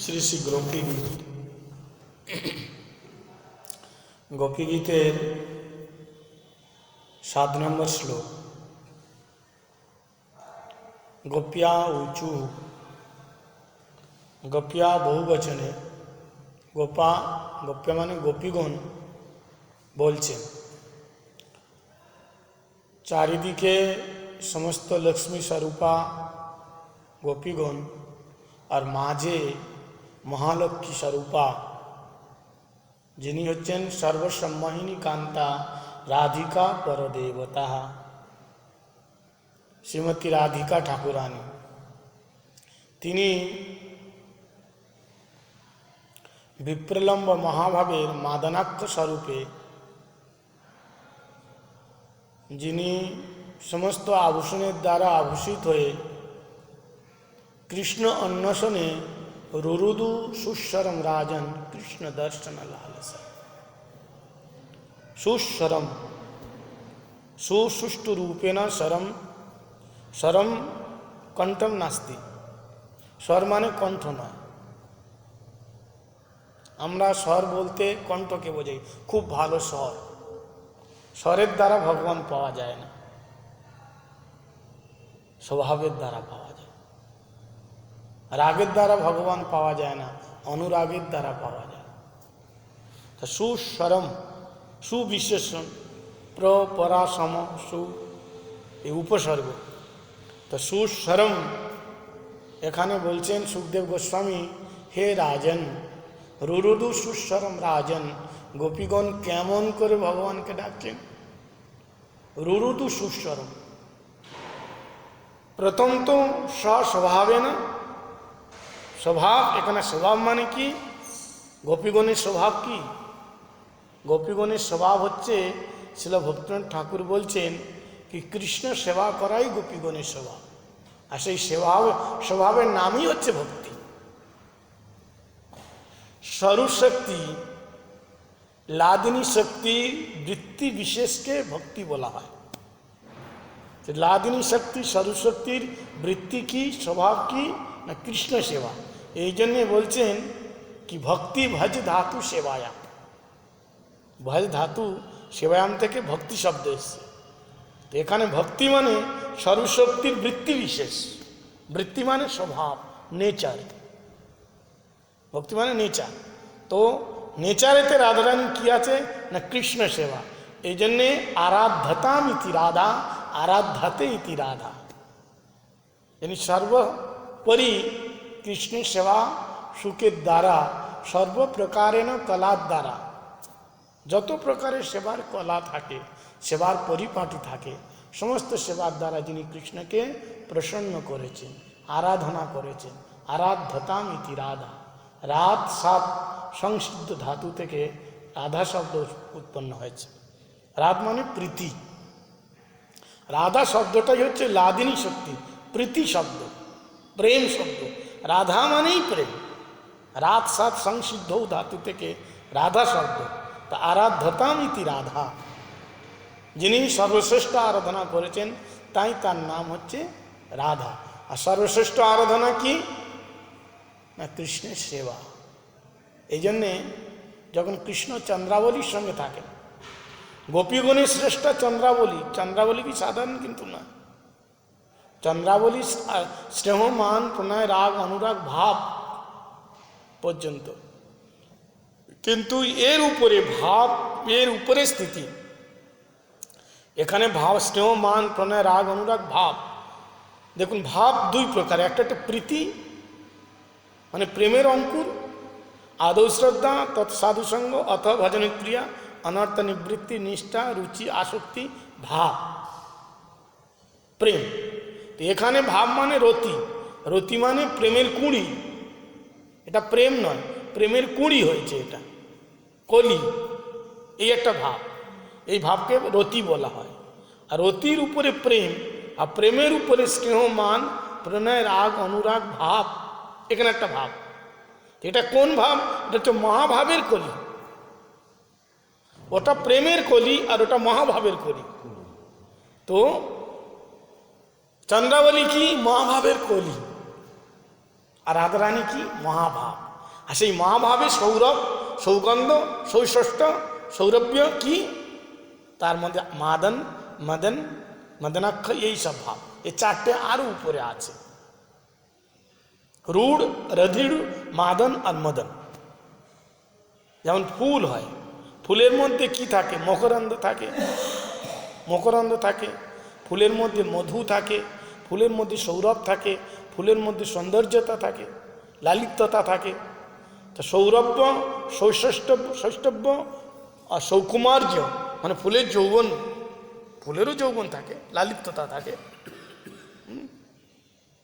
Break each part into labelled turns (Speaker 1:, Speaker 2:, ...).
Speaker 1: শ্রী শ্রী গোপী গীত। গোপী গীতের 7 নম্বর শ্লোক। গোপ্যা উঁচু, গোপ্যা বহুবচনে, গোপ্যা মানে গোপীগণ বলছেন, চারিদিকে সমস্ত লক্ষ্মী স্বরূপা গোপীগণ আর মাঝে মহালক্ষ্মী স্বরূপা যিনি হচ্ছেন সর্বসম্মোহিনী কান্তা রাধিকা পরদেবতা শ্রীমতী রাধিকা ঠাকুরানী। তিনি বিপ্রলম্ব মহাভাবের মাদনাক্ষ স্বরূপে, যিনি সমস্ত আভূষণের দ্বারা আভূষিত হয়ে কৃষ্ণ অন্বেষণে রুরুদু সুস্বরম রাজন কৃষ্ণ দর্শন লালসা। সুস্বরম, সুসুষ্ঠু রূপেণ স্বরম কণ্ঠম নাস্তি। স্বর মানে কণ্ঠ নয়, আমরা স্বর বলতে কণ্ঠকে বোঝাই, খুব ভালো স্বর। স্বরের দ্বারা ভগবান পাওয়া যায় না, স্বভাবের দ্বারা পাওয়া যায়। রাগের দ্বারা ভগবান পাওয়া যায় না, অনুরাগের দ্বারা পাওয়া যায়। তা সুস্বরম, সুবিশেষণ, পরাসম, সু এই উপসর্গ। তো সুস্বরম এখানে বলছেন সুখদেব গোস্বামী, হে রাজন, রুরুদু সুস্বরম রাজন। গোপীগণ কেমন করে ভগবানকে ডাকছেন? রুরুদু সুস্বরম। প্রথম তো স্বভাবে না, স্বভাব, এখানে স্বভাব মানে কি? গোপীগণের স্বভাব কি? গোপীগণের স্বভাব হচ্ছে, শ্রীল ভক্তিনাথ ঠাকুর বলছেন কি কৃষ্ণ সেবা করাই গোপীগণের স্বভাব। আর সেই স্বভাবের নামই হচ্ছে ভক্তি। স্বরূপ শক্তি, লাদিনী শক্তি বৃত্তি বিশেষকে ভক্তি বলা হয়। লাদিনী শক্তি, স্বরূপ শক্তির বৃত্তি কি, স্বভাব কি না? কৃষ্ণ সেবা। এই জন্যে বলছেন কি ভক্তি ভজ ধাতু সেবায়াম। ভজ ধাতু সেবায়াম থেকে ভক্তি শব্দ এসছে। তো এখানে ভক্তি মানে স্বরূপ শক্তির বৃত্তি বিশেষ। বৃত্তি মানে স্বভাব, নেচার। ভক্তি মানে নেচার। তো নেচারেতে রাধারানী কি আছে না? কৃষ্ণ সেবা। এই জন্যে আরাধ্যতাম ইতি রাধা, আরাধ্যাতে ইতি রাধা। yani সর্বোপরি কৃষ্ণের সেবা সুখের দ্বারা, সর্বপ্রকারেণ কলার দ্বারা, যত প্রকারের সেবার কলা থাকে, সেবার পরিপাটি থাকে, সমস্ত সেবার দ্বারা যিনি কৃষ্ণকে প্রসন্ন করেছেন, আরাধনা করেছেন। আরাধ্যতাম ইতি রাধা। রাত 7 সংসিদ্ধ ধাতু থেকে রাধা শব্দ উৎপন্ন হয়েছে। রাধ মানে প্রীতি। রাধা শব্দটাই হচ্ছে লাদিনী শক্তি, প্রীতি শব্দ, প্রেম শব্দ। রাধা মানেই প্রেম। রাত 7 সংসিদ্ধ ধাতু থেকে রাধা শব্দ। তা আরাধ্যতাম ইতি রাধা, যিনি সর্বশ্রেষ্ঠ আরাধনা করেছেন, তাই তার নাম হচ্ছে রাধা। আর সর্বশ্রেষ্ঠ আরাধনা কি না? কৃষ্ণের সেবা। এই জন্যে যখন কৃষ্ণ চন্দ্রাবলীর সঙ্গে থাকেন, গোপীগণের শ্রেষ্ঠ চন্দ্রাবলী। চন্দ্রাবলী কি সাধারণ কিন্তু না। চন্দ্রাবলী স্নেহ, মান, প্রণয়, রাগ, অনুরাগ, ভাব পর্যন্ত। কিন্তু এর উপরে ভাব, এর উপরে স্থিতি। এখানে ভাব, স্নেহ, মান, প্রণয়, রাগ, অনুরাগ, ভাব। দেখুন, ভাব 2 প্রকার। একটা প্রীতি মানে প্রেমের অঙ্কুর, আদৌ শ্রদ্ধা, তৎসাধুসঙ্গ অথবা ভজনের ক্রিয়া, অনর্থ নিবৃত্তি, নিষ্ঠা, রুচি, আসক্তি, ভাব, প্রেম। তো এখানে ভাব মানে রতি। রতি মানে প্রেমের কুঁড়ি। এটা প্রেম নয়, প্রেমের কুঁড়ি হয়েছে, এটা কলি। এই একটা ভাব, এই ভাবকে রতি বলা হয়। আর রতির উপরে প্রেম, আর প্রেমের উপরে স্নেহ, মান, প্রণয়, রাগ, অনুরাগ, ভাব। এখানে একটা ভাব। এটা কোন ভাব? এটা হচ্ছে মহাভাবের কলি। ওটা প্রেমের কলি আর ওটা মহাভাবের কলি। তো চন্দ্রাবলী কি? মহাভাবের কলি। আর রাধারানী কি মহাভাব, আর সেই মহাভাবে সৌরভ, সৌগন্ধ, সৌষষ্ঠ, সৌরভ্য কি, তার মধ্যে মাদন, মদন, মদনাক্ষ, এই সব ভাব, এই চারটে আরো উপরে আছে। রূঢ়, রধির, মাদন আর মদন। যেমন ফুল হয়, ফুলের মধ্যে কি থাকে, মকরন্দ থাকে, মকরন্দ থাকে, ফুলের মধ্যে মধু থাকে, ফুলের মধ্যে সৌরভ থাকে, ফুলের মধ্যে সৌন্দর্যতা থাকে, লালিত্যতা থাকে। তো সৌরভ্য, সৌষ্ঠব্য আর সৌকুমার্য মানে ফুলের যৌবন, ফুলেরও যৌবন থাকে, লালিত্যতা থাকে।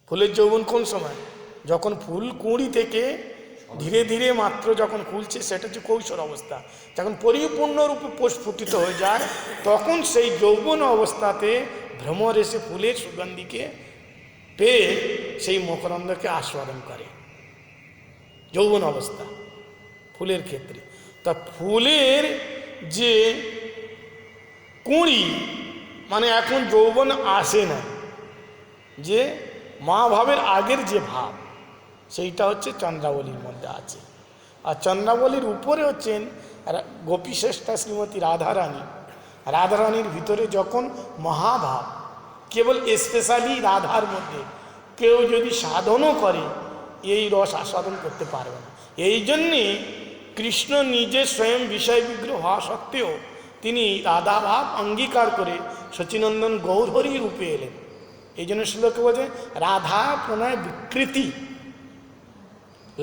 Speaker 1: ফুলের যৌবন কোন সময়, যখন ফুল কুঁড়ি থেকে ধীরে ধীরে মাত্র যখন খুলছে, সেটা হচ্ছে কৈশোর অবস্থা। যখন পরিপূর্ণরূপে প্রস্ফুটিত হয়ে যায়, তখন সেই যৌবন অবস্থাতে ভ্রমর এসে ফুলের সুগন্ধিকে পেয়ে সেই মকরন্দকে আস্বাদন করে, যৌবন অবস্থা ফুলের ক্ষেত্রে। তা ফুলের যে কুঁড়ি মানে এখন যৌবন আসে না, যে মহাভাবের আগের যে ভাব, সেইটা হচ্ছে চন্দ্রাবলীর মধ্যে আছে। আর চন্দ্রাবলীর উপরে হচ্ছেন গোপীশ্রেষ্ঠা শ্রীমতী রাধারানী। রাধারানীর ভিতরে যখন মহাভাব, কেবল স্পেশালি রাধার মধ্যে কেউ যদি সাধনও করে, এই রস আস্বাদন করতে পারবে না। এই জন্যে কৃষ্ণ নিজে স্বয়ং বিষয় বিগ্রহ হওয়া সত্ত্বেও তিনি রাধাভাব অঙ্গীকার করে সচিনন্দন গৌরহরি রূপে এলেন। এই জন্য শ্লোকে বলছে রাধা প্রণয় বিকৃতি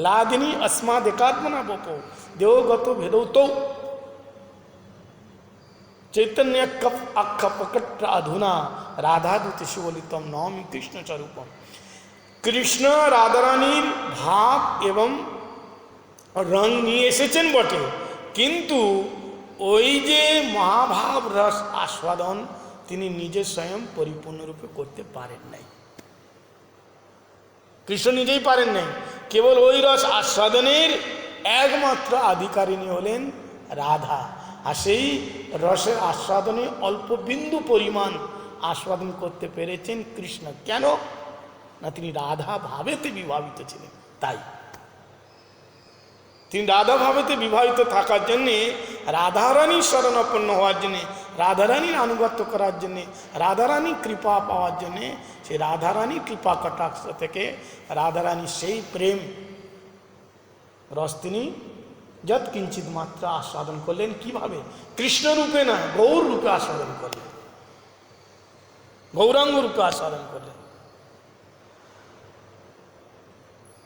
Speaker 1: লাদিনী अस्माद् एकात्मना बपो देवगत भेदौतौ चैतन्य कप अक्ष प्रकट अधुना राधादूत शिवलितम नौमी कृष्ण स्वरूपम। কৃষ্ণ রাধারানীর ভাব এবং রং নিয়ে এসেছেন বটে, কিন্তু ওই যে মহাভাব রস আস্বাদন তিনি নিজে স্বয়ং পরিপূর্ণরূপে করতে পারেন নাই। কৃষ্ণ নিজেই পারেন নাই, কেবল ওই রস আস্বাদনের একমাত্র আধিকারিণী হলেন রাধা। আর সেই রসের আস্বাদনে অল্প বিন্দু পরিমাণ আস্বাদন করতে পেরেছেন কৃষ্ণ। কেন না, তিনি রাধা ভাবেতে বিভাবিত ছিলেন। তাই তিনি রাধা ভাবেতে বিবাহিত থাকার জন্যে, রাধারানীর শরণাপন্ন হওয়ার জন্যে, রাধারানীর আনুগত্য করার জন্যে, রাধারানীর কৃপা পাওয়ার জন্যে, সেই রাধারানীর কৃপা কটাক্ষ থেকে রাধারানীর সেই প্রেম রস তিনি যৎ কিঞ্চিত মাত্রা আস্বাদন করলেন। কিভাবে? কৃষ্ণ রূপে না, গৌর রূপে আস্বাদন করলেন, গৌরাঙ্গ রূপে আস্বাদন করলেন।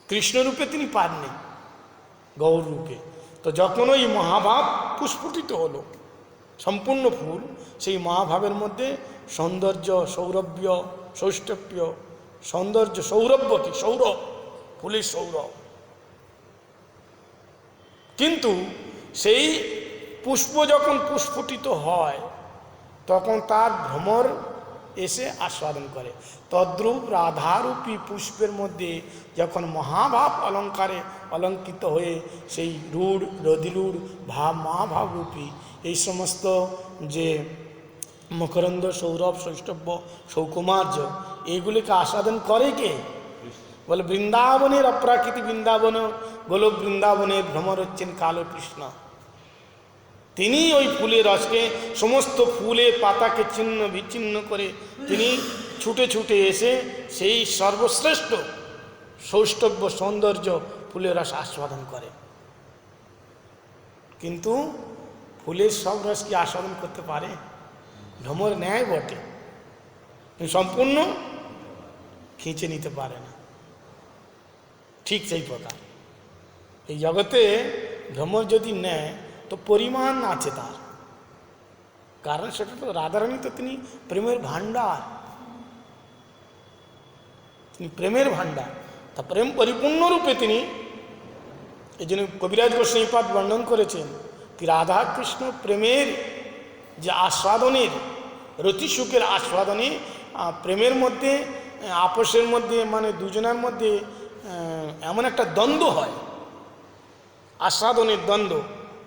Speaker 1: কৃষ্ণ রূপে তিনি পাননি, গৌর রূপে। তো যখন ওই মহাভাব পুষ্পটিত হলো সম্পূর্ণ ফুল, সেই মহাভাবের মধ্যে সৌন্দর্য, সৌরভ্য, সৌষ্ঠব্য, সৌন্দর্য, সৌরভ্য কি, সৌরভ, ফুলের সৌরভ। কিন্তু সেই পুষ্প যখন পুষ্পটিত হয়, তখন তার ভ্রমর এসে আস্বাদন করে। তদ্রূপ রাধারূপী পুষ্পের মধ্যে যখন মহাভাব অলঙ্কারে অলঙ্কৃত হয়ে সেই রূঢ়, রধিরূঢ় ভাব, মহাভাবরূপী এই সমস্ত যে মকরন্দ, সৌরভ, সৌষ্ঠব্য, সৌকুমার্য, এইগুলিকে আস্বাদন করে কে? বলে বৃন্দাবনের অপ্রাকৃতি, বৃন্দাবন গোলক বৃন্দাবনের ভ্রমর হচ্ছেন কালো কৃষ্ণ। তিনি ওই ফুলের রসকে, সমস্ত ফুলের পাতাকে ছিন্ন বিচ্ছিন্ন করে তিনি ছুটে ছুটে এসে সেই সর্বশ্রেষ্ঠ সৌষ্ঠব্য, সৌন্দর্য ফুলের রস আস্বাদন করে। কিন্তু ফুলের সব রস কি আস্বাদন করতে পারে? ভ্রমর ন্যায় বটে, কিন্তু সম্পূর্ণ খিঁচে নিতে পারে না। ঠিক সেই প্রকার এই জগতে ভ্রমর যদি নেয় তো পরিমাণ আছে তার, কারণ সেটা তো রাধারানী, তো তিনি প্রেমের ভাণ্ডার, তিনি প্রেমের ভাণ্ডার। তা প্রেম পরিপূর্ণরূপে তিনি, এই জন্য কবিরাজ গোস্বামীপাদ বর্ণন করেছেন কি রাধা কৃষ্ণ প্রেমের যে আস্বাদনের, রতি সুখের আস্বাদনে, প্রেমের মধ্যে, আপসের মধ্যে, মানে দুজনের মধ্যে এমন একটা দ্বন্দ্ব হয়, আস্বাদনের দ্বন্দ্ব,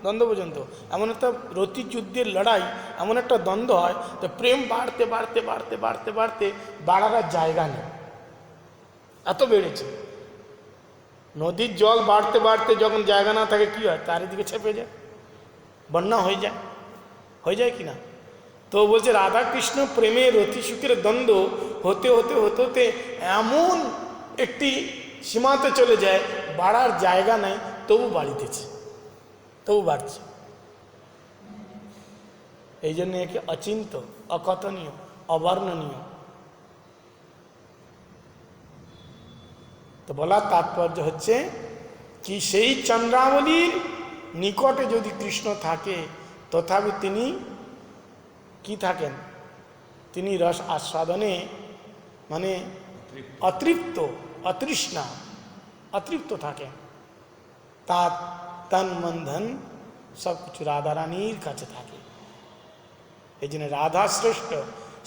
Speaker 1: দ্বন্দ্ব পর্যন্ত এমন একটা রতি যুদ্ধের লড়াই, এমন একটা দ্বন্দ্ব হয়, তো প্রেম বাড়তে বাড়তে বাড়তে বাড়তে বাড়তে বাড়ার জায়গা নেই, এত বেড়েছে। নদীর জল বাড়তে বাড়তে যখন জায়গা না থাকে কি হয়, চারিদিকে ছেপে যায়, বন্যা হয়ে যায় কি না? তো বলছে রাধা কৃষ্ণ প্রেমের অতি সুখের দ্বন্দ্ব হতে হতে হতে হতে এমন একটি সীমাতে চলে যায়, বাড়ার জায়গা নেই, তবু বাড়িতেছে, তবু বাড়ছে। এই জন্য একে অচিন্ত, অকথনীয়, অবর্ণনীয়। তো বলার তাৎপর্য হচ্ছে কি, সেই চন্দ্রাবলীর নিকটে যদি কৃষ্ণ থাকে, তথাপি তিনি কি থাকেন, তিনি রস আস্বাদনে মানে অতৃপ্ত, অতৃষ্ণা, অতৃপ্ত থাকেন। তার তন মন ধন সব কিছু রাধারানীর কাছে থাকে। এই জন্য রাধা শ্রেষ্ঠ,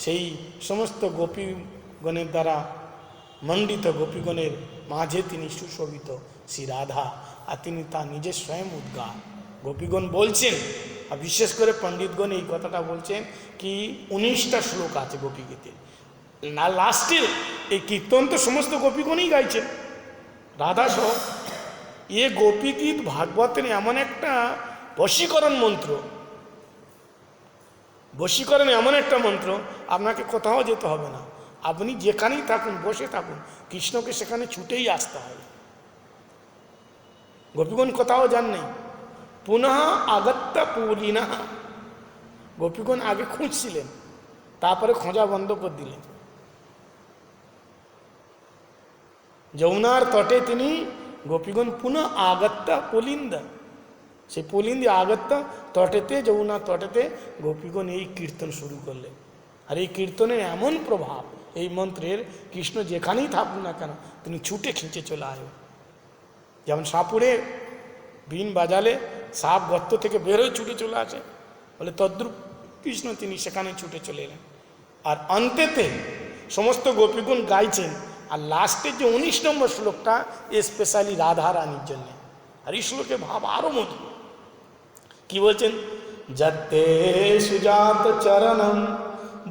Speaker 1: সেই সমস্ত গোপীগণের দ্বারা মণ্ডিত গোপীগণের মাঝে তিনি সুশোভিত শ্রী রাধা, আর তিনি তার নিজের স্বয়ং উদ্গার। গোপীগণ বলছেন, আর বিশেষ করে পণ্ডিতগণ এই কথাটা বলছেন কি 19টা শ্লোক আছে গোপীগীতে, না লাস্টের এই কীর্তন তো সমস্ত গোপীগণই গাইছেন রাধা সহ। এ গোপীগীত ভাগবতের এমন একটা বশীকরণ মন্ত্র, বশীকরণ এমন একটা মন্ত্র, আপনাকে কোথাও যেতে হবে না, আপনি যেখানেই থাকুন, বসে থাকুন, কৃষ্ণকে সেখানে ছুটেই আসতে হবে। গোপীগণ কোথাও যান নেই। পুনঃ আগত্যা পুলিনা, গোপীগণ আগে খুঁজছিলেন, তারপরে খোঁজা বন্ধ করে দিলেন। যমুনার তটে তিনি গোপীগণ পুনঃ আগত্যা পুলিন্দা, সেই পুলিন্দি আগত্যা তটেতে, যমুনার তটেতে গোপীগণ এই কীর্তন শুরু করলেন। আর এই কীর্তনের এমন প্রভাব এই মন্ত্রের, কৃষ্ণ যেখানেই থাকুন না কেন তিনি ছুটে খিঁচে চলে আসবেন। যেমন সাপুরে বিন বাজালে সাপ গর্ত থেকে বেরোয় ছুটে চলে আসে, বলে তদ্রূপ কৃষ্ণ তিনি সেখানে ছুটে চলে এলেন। আর অন্তেতে সমস্ত গোপীগণ গাইছেন, আর লাস্টের যে 19 নম্বর শ্লোকটা স্পেশালি রাধা রানীর জন্য। আর এই শ্লোকে ভাব আরো মধুর। কি বলছেন, যত্তে সুজাত চরণম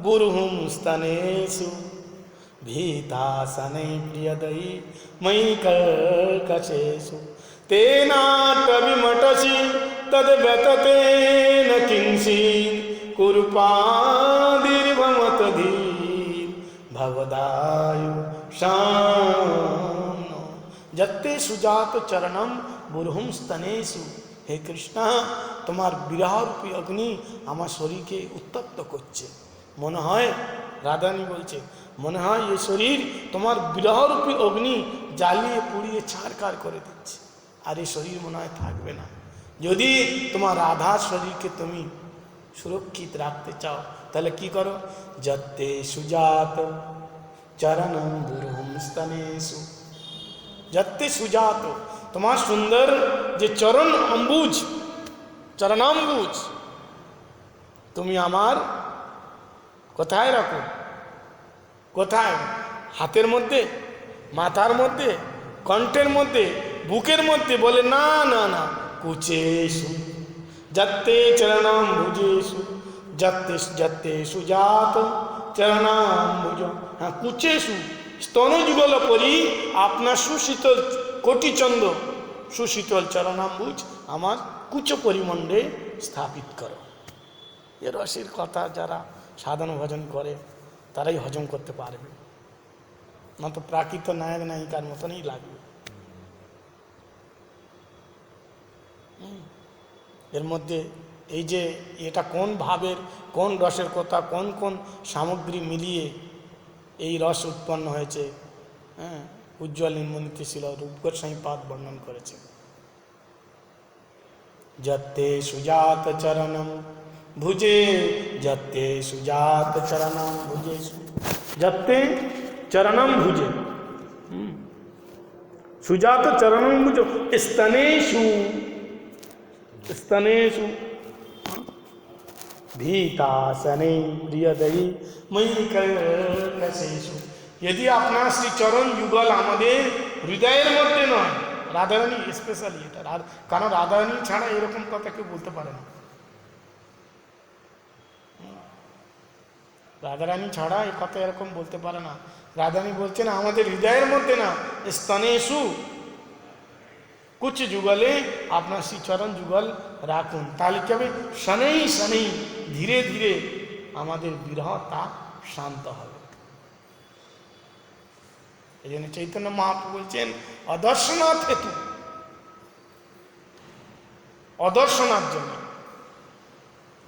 Speaker 1: বুরহুম স্তনেষু ভীতাসনে প্রিয়দয়ী ময়ি কর্কশেষু তেনাটবিমটসি তদ্ব্যততেন কিংচিৎ কুরুপাদির্ভমত ধীর ভবদায়ু শাম। যত্তে সুজাত চরণম বুরহুম স্তনেষু, হে কৃষ্ণা, তোমার বিরহরূপী অগ্নি আমার শরীরকে উত্তপ্ত করছে। মনে হয়, রাধারানী বলছে, মনে হয় এই শরীর তোমার বিরহরূপী অগ্নি জ্বালিয়ে পুড়িয়ে ছাড়খাড় করে দিচ্ছে, আর এই শরীর মনে হয় থাকবে না। যদি তোমার রাধার শরীরকে তুমি সুরক্ষিত রাখতে চাও, তাহলে কি করো, যত্তে সুজাত চরণম বুরহুম স্তনেষু, যত্তে সুজাত, তোমার সুন্দর যে চরণ অম্বুজ, চরণাম্বুজ তুমি আমার কোথায় রাখো, কোথায়, হাতের মধ্যে, মাথার মধ্যে, কণ্ঠের মধ্যে, বুকের মধ্যে, বলে না না না, কুচেষু যত্তে চরণাম্বুজেষু, যত্তে যত্তে সুজাত চরণাম্বুজ, হ্যাঁ কুচেষু স্তনযুগল পরি, আপনার সুশীতল কোটিচন্দ্র সুশীতল চরণাম্বুজ আমার কুচ পরিমণ্ডে স্থাপিত করো। এ রসের কথা যারা সাধন ভজন করে তারাই হজম করতে পারবে, না তো প্রাকৃত নায়ক নায়িকার মতনই লাগবে। এর মধ্যে এই যে এটা কোন ভাবের, কোন রসের কথা, কোন কোন সামগ্রী মিলিয়ে এই রস উৎপন্ন হয়েছে, হ্যাঁ, উজ্জ্বল নির্মণিত ছিল রূপগোস্বামী পাদ বর্ণন করেছে। যত্তে সুজাত চরণম ভুজে, যত্তে সুজাত চরণম ভুজে, যত্তে চরণম ভুজে, সুজাত চরণম ভুজো স্তনেষু, স্তনেষু ভীতাসনে প্রিয়দয়ী ময়ি কর্কশেষু। যদি আপনার শ্রী চরণ যুগল আমাদের হৃদয়ের মধ্যে নয়, রাধারানী স্পেশালি এটা, কারণ রাধারানী ছাড়া এরকম কথা কেউ বলতে পারে না। রাধারানী ছাড়া এই কথা এরকম বলতে পারে না। রাধারানী বলছেন আমাদের হৃদয়ের মধ্যে না, স্তনেষু কুচ যুগলে আপনার শ্রীচরণ যুগল রাখুন, তাহলে কি হবে? শনেই শনেই ধীরে ধীরে আমাদের বিরহ তাপ শান্ত হবে। এই জন্য চৈতন্য মহাপ্রভু বলছেন অদর্শনাথ হেতু, অদর্শনার জন্য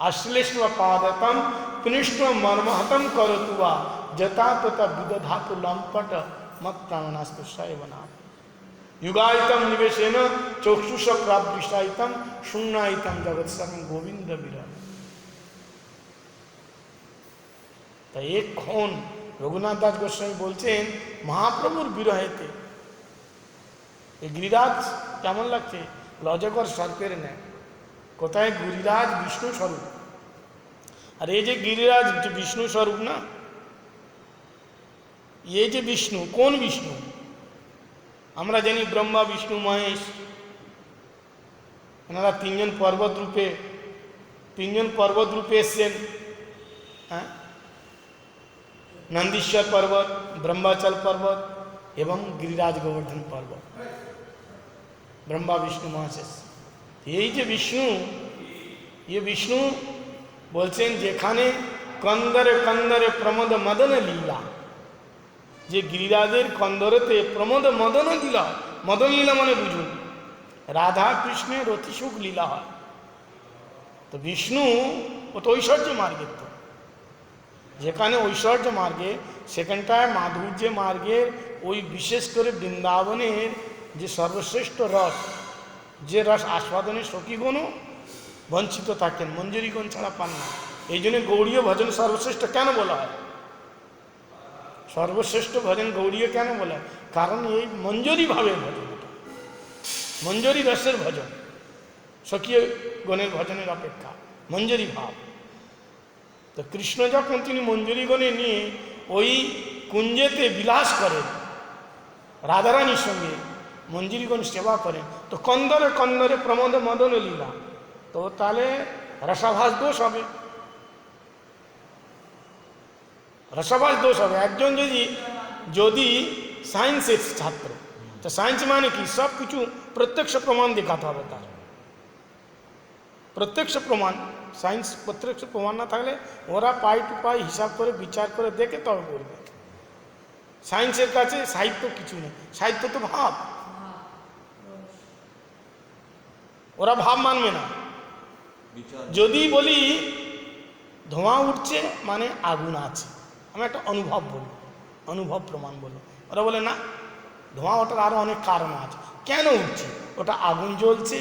Speaker 1: আশ্লেষ পাদতম কৃষ্ণ মর্মহতম করতু বা যথা তথা বিদধাতু লম্পট মত প্রাণনাস্তু সায়বনা युगायितम निवेशेन चक्षुष प्रादृष्टायितम शून्यायितम जगत सर्व गोविंद विरह। তাই এক্ষণ রঘুনাথ দাস গোস্বামী বলছেন মহাপ্রভুর বিরহেতে এই গিরিরাজ কেমন লাগছে? লজকর সর্পের ন্যায়। কোথায়? গিরিরাজ বিষ্ণু স্বরূপ। আর এই যে গিরিরাজ যে বিষ্ণু স্বরূপ না, এই যে বিষ্ণু, কোন বিষ্ণু? আমরা জানি ব্রহ্মা বিষ্ণু মহেশ, এনারা তিনজন পর্বত রূপে এসছেন। হ্যাঁ, নন্দীশ্বর পর্বত, ব্রহ্মাচল পর্বত এবং গিরিরাজ গোবর্ধন পর্বত, ব্রহ্মা বিষ্ণু মহেশ। এই যে বিষ্ণু, ये বিষ্ণু বলছেন যেখানে কন্দরে কন্দরে প্রমোদ মদন লীলা, যে গিরিরাজের কন্দরেতে প্রমোদ মদন লীলা হয়। মদন লীলা মানে বুঝুন, রাধা কৃষ্ণের অতি সুখ লীলা হয়। তো বিষ্ণু ও তো ঐশ্বর্য মার্গের, তো যেখানে ঐশ্বর্য মার্গে সেখানটায় মাধুর্য মার্গের ওই বিশেষ করে বৃন্দাবনের যে সর্বশ্রেষ্ঠ রস, যে রস আস্বাদনের সখীগণও বঞ্চিত থাকেন, মঞ্জুরিগণ ছাড়া পান না। এই জন্য গৌড়ীয় ভজন সর্বশ্রেষ্ঠ কেন বলা হয়? সর্বশ্রেষ্ঠ ভজন গৌড়ীয় কেন বলা হয়? কারণ এই মঞ্জরি ভাবের ভজন, মঞ্জরি রসের ভজন, স্বকীয় গণের ভজনের অপেক্ষা মঞ্জরি ভাব। তো কৃষ্ণ যখন তিনি মঞ্জরি গণে নিয়ে ওই কুঞ্জেতে বিলাস করেন, রাধারানীর সঙ্গে মঞ্জরিগণ সেবা করেন, তো কন্দরে কন্দরে প্রমোদ মদন লীলা, তো তাহলে রসাভাস দোষ হবে, রসাভাস দোষ হবে। একজন যদি সায়েন্সের ছাত্র, তো সায়েন্স মানে কি? সব কিছু প্রত্যক্ষ প্রমাণ দেখাতে হবে তার, প্রত্যক্ষ প্রমাণ। সায়েন্স প্রত্যক্ষ প্রমাণ না থাকলে ওরা পাই টু পাই হিসাব করে বিচার করে দেখে তবে করবে। সায়েন্সের কাছে সাহিত্য কিছু নেই, সাহিত্য তো ভাব, ওরা ভাব মানবে না। যদি বলি ধোঁয়া উঠছে মানে আগুন আছে, আমি একটা অনুভব বলবো, অনুভব প্রমাণ বলবো, ওরা বলে না, ধোঁয়া ওঠার আরও অনেক কারণ আছে। কেন উঠছে? ওটা আগুন জ্বলছে,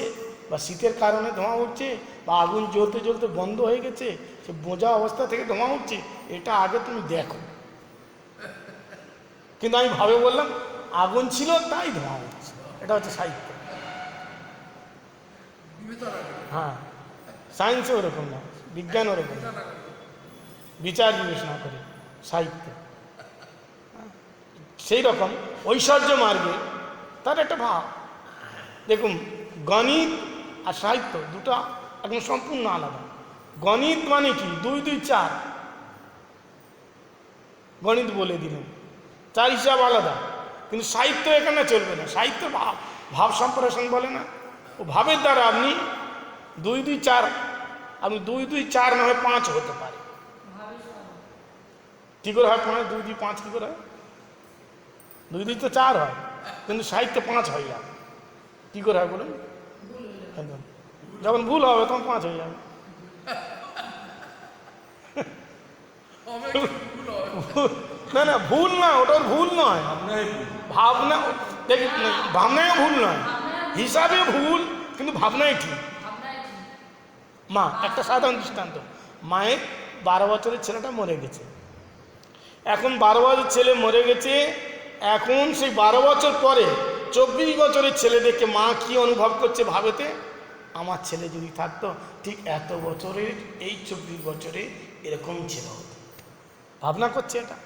Speaker 1: বা শীতের কারণে ধোঁয়া উঠছে, বা আগুন জ্বলতে জ্বলতে বন্ধ হয়ে গেছে, সে বোঝা অবস্থা থেকে ধোঁয়া উঠছে, এটা আগে তুমি দেখো। কিন্তু আমি ভাবে বললাম আগুন ছিল তাই ধোঁয়া উঠছে, এটা হচ্ছে সাহিত্য। হ্যাঁ, সায়েন্সও ওরকম না, বিজ্ঞান ওরকম না, বিচার বিবেচনা করে সাহিত্য। সেই রকম ঐশ্বর্য মার্গে তার একটা ভাব। দেখুন, গণিত আর সাহিত্য দুটো একদম সম্পূর্ণ আলাদা। গণিত মানে কি? 2 2 4, গণিত বলে দিলেন, 4 হিসাব আলাদা। কিন্তু সাহিত্য এখানে চলবে না, সাহিত্য ভাব, ভাব সম্প্রসারণ বলে না, ও ভাবের দ্বারা আপনি 2 2 4, আপনি 2 2 4 না হয় 5 হতে পারে। কী করে হয় 5? 2 2 5 কী করে হয়? 2 2 তো 4 হয়, কিন্তু সাহিত্য 5 হয়ে যাবে। কী করে হয় বলুন? যখন ভুল হবে তখন 5 হয়ে যাবে। না না, ভুল না, ওটার ভুল নয়, ভাবনা। দেখি, ভাবনায় ভুল নয়, হিসাবে ভুল, কিন্তু ভাবনায় ঠিক। মা, একটা সাধারণ দৃষ্টান্ত, মায়ের 12 বছরের ছেলেটা মরে গেছে। এখন 12 বছরের ছেলে মরে গেছে, এখন সেই 12 বছর পরে 24 বছরের ছেলে দেখে মা কি অনুভব করছে ভাবেতে, আমার ছেলে যদি থাকতো ঠিক এত বছরের, এই 24 বছরে এরকমই ছেলে হতো। ভাবনা করছে এটা,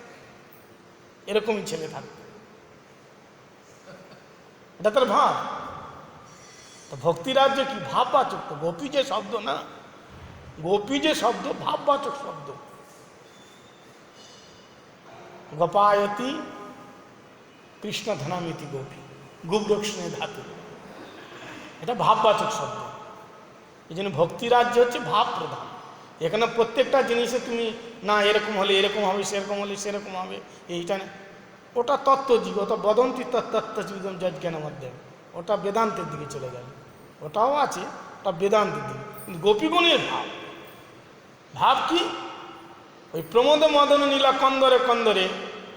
Speaker 1: এরকমই ছেলে থাকতো, এটা তার ভাব। তো ভক্তিরাজ্য কি? ভাববাচক। তো গোপী যে শব্দ না, গোপী যে শব্দ ভাববাচক শব্দ। গোপায়তি কৃষ্ণ ধনামিতি গোপী, গুপ্রক্ষ্ণে ধাতু। এটা ভাববাচক শব্দ। এই জন্য ভক্তিরাজ্য হচ্ছে ভাব প্রধান। এখানে প্রত্যেকটা জিনিসে তুমি না এরকম হলে এরকম হবে, সেরকম হলে সেরকম হবে, এইটা না, ওটা তত্ত্বজীব, ওটা বদন্তি তত্ত্বজীবন যজ্ঞানের মধ্যে, ওটা বেদান্তের দিকে চলে গেল। ওটাও আছে, ওটা বেদান্তের দিকে। কিন্তু গোপীগণের ভাব, ভাব কি? ওই প্রমোদ মদন নীলা কন্দরে কন্দরে,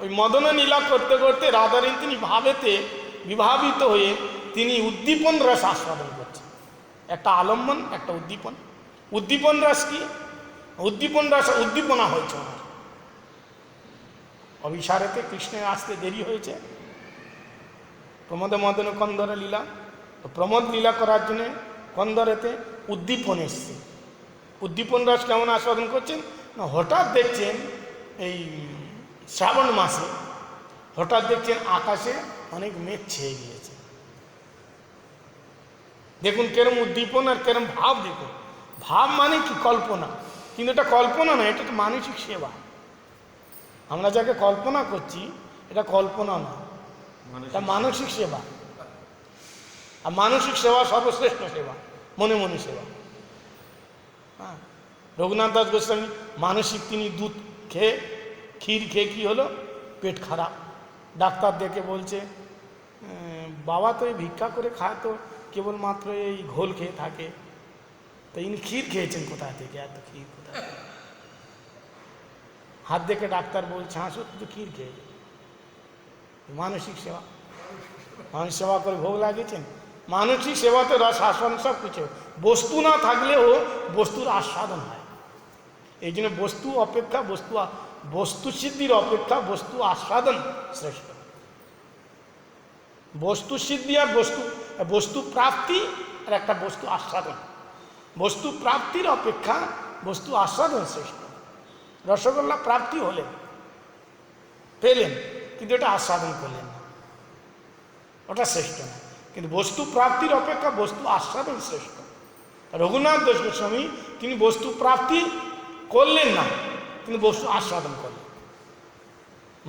Speaker 1: ওই মদন নীলা করতে করতে রাধারানী তিনি ভাবেতে বিভাবিত হয়ে তিনি উদ্দীপন রস আস্বাদন করছেন। একটা আলম্বন, একটা উদ্দীপন। উদ্দীপন রস কি? উদ্দীপন রস উদ্দীপনা হয়েছে ওনার। অভিসারেতে কৃষ্ণের আসতে দেরি হয়েছে, প্রমোদ মদন কন্দরে লীলা, প্রমোদ লীলা করার জন্যে কন্দরেতে উদ্দীপন এসছে। উদ্দীপন রস কেমন আস্বাদন করছেন না, হঠাৎ দেখছেন এই শ্রাবণ মাসে হঠাৎ দেখছেন আকাশে অনেক মেঘ ছেয়ে গিয়েছে। দেখুন কেরম উদ্দীপন আর কেরম ভাব। দেখুন ভাব মানে কি? কল্পনা। কিন্তু এটা কল্পনা না, এটা তো মানসিক সেবা। আমরা যাকে কল্পনা করছি এটা কল্পনা না, এটা মানসিক সেবা। আর মানসিক সেবা সর্বশ্রেষ্ঠ সেবা, মনে মনে সেবা। হ্যাঁ, রঘুনাথ দাস গোস্বামী মানসিক, তিনি দুধ খেয়ে ক্ষীর খেয়ে কী হলো, পেট খারাপ। ডাক্তার দেখে বলছে বাবা তো এই ভিক্ষা করে খায়, তো কেবলমাত্র এই ঘোল খেয়ে থাকে, তো ইনি ক্ষীর খেয়েছেন কোথা থেকে, এত ক্ষীর কোথা থেকে? হাত দেখে ডাক্তার বলছে হ্যাঁ সত্যি তো ক্ষীর খেয়ে। মানসিক সেবা, মানুষ সেবা করে ভোগ লাগিয়েছেন। মানসিক সেবাতে রস আস্বাদন সব কিছু। বস্তু না থাকলেও বস্তুর আস্বাদন হয়। এই জন্য বস্তু অপেক্ষা বস্তু সিদ্ধির অপেক্ষা বস্তু আস্বাদন শ্রেষ্ঠ। বস্তু সিদ্ধি আর বস্তু প্রাপ্তি আর একটা বস্তু আস্বাদন। বস্তু প্রাপ্তির অপেক্ষা বস্তু আস্বাদন শ্রেষ্ঠ। রসগোল্লা প্রাপ্তি হলেন, পেলেন, কিন্তু এটা আস্বাদন করলেন না, ওটা শ্রেষ্ঠ না। কিন্তু বস্তু প্রাপ্তির অপেক্ষা বস্তু আস্বাদন শ্রেষ্ঠ। রঘুনাথ দাস গোস্বামী তিনি বস্তু প্রাপ্তি করলেন না, কিন্তু বস্তু আস্বাদন করলেন।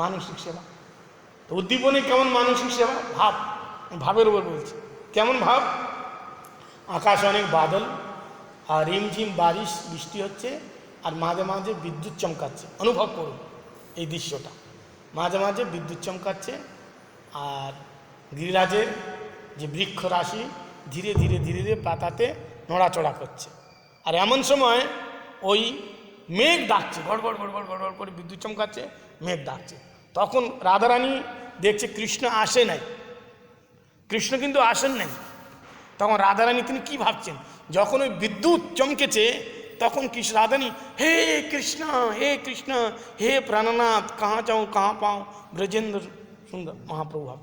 Speaker 1: মানসিক সেবা। তো উদ্দীপনে কেমন মানসিক সেবা? ভাব, ভাবের উপর বলছি। কেমন ভাব? আকাশে অনেক বাদল আর রিমঝিম বারিশ বৃষ্টি হচ্ছে, আর মাঝে মাঝে বিদ্যুৎ চমকাচ্ছে। অনুভব করুন এই দৃশ্যটা, মাঝে মাঝে বিদ্যুৎ চমকাচ্ছে, আর গিরিরাজের যে বৃক্ষ রাশি ধীরে ধীরে ধীরে ধীরে পাতাতে নড়াচড়া করছে। আর এমন সময় ওই মেঘ ডাকছে, গড়গড় গড়গড় গড়গড় করে বিদ্যুৎ চমকাচ্ছে, মেঘ ডাকছে। তখন রাধারানী দেখছে কৃষ্ণ আসে নাই, কৃষ্ণ কিন্তু আসেন নাই। তখন রাধারানী তিনি কি ভাবছেন, যখন ওই বিদ্যুৎ চমকেছে তখন কৃষ্ণ রাধারানী হে কৃষ্ণ হে প্রাণনাথ কাহা যাও কাহা পাও ব্রজেন্দ্র সুন্দর মহাপ্রভু ভাব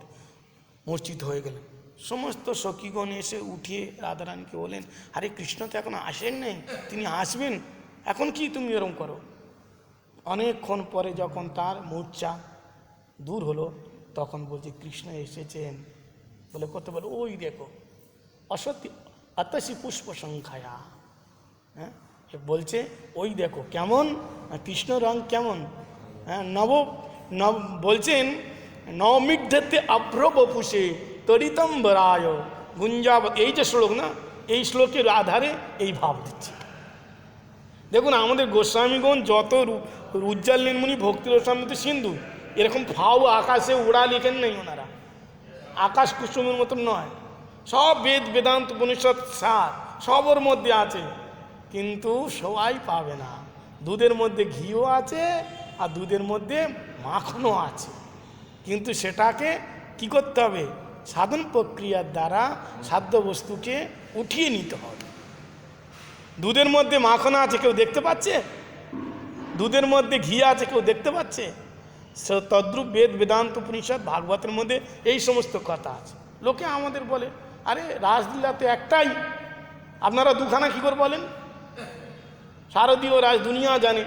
Speaker 1: মূর্ছিত হয়ে গেলেন। সমস্ত সখীগণ এসে উঠিয়ে রাধারানীকে বলেন আরে কৃষ্ণ তো এখন আসেন নাই, তিনি আসবেন, এখন কি তুমি এরকম করো? অনেকক্ষণ পরে যখন তার মূর্ছা দূর হলো তখন বলছে কৃষ্ণ এসেছেন বলে করতে বলে ওই দেখো অসত্যি অতসি পুষ্প সংখ্যায়া। হ্যাঁ, বলছে ওই দেখো কেমন কৃষ্ণ রং কেমন। হ্যাঁ, বলছেন নবমিগ্ধতে অভ্রবপুষে তরিতম্বরায় গুঞ্জাবত। এই যে শ্লোক না, এই শ্লোকের আধারে এই ভাব দিচ্ছে। দেখুন আমাদের গোস্বামীগণ যত উজ্জ্বল নির্মণি ভক্তি রসামৃত সিন্ধু এরকম ফাও আকাশে উড়া লিখেন নেই ওনারা, আকাশ কুসুমের মতন নয়। সব বেদ বেদান্ত উপনিষদ সার সবর মধ্যে আছে, কিন্তু সবাই পাবে না। দুধের মধ্যে ঘিও আছে আর দুধের মধ্যে মাখনও আছে, কিন্তু সেটাকে কি করতে হবে? সাধন প্রক্রিয়ার দ্বারা সাধ্য বস্তুকে উঠিয়ে নিতে হবে। দুধের মধ্যে মাখন আছে কেউ দেখতে পাচ্ছে? দুধের মধ্যে ঘি আছে কেউ দেখতে পাচ্ছে? তদ্রূপ বেদ বেদান্ত উপনিষদ ভাগবতের মধ্যে এই সমস্ত কথা আছে। লোকে আমাদের বলে আরে রাসলীলা তো একটাই, আপনারা দুখানা কী করে বলেন? শারদীয় রাস দুনিয়া জানে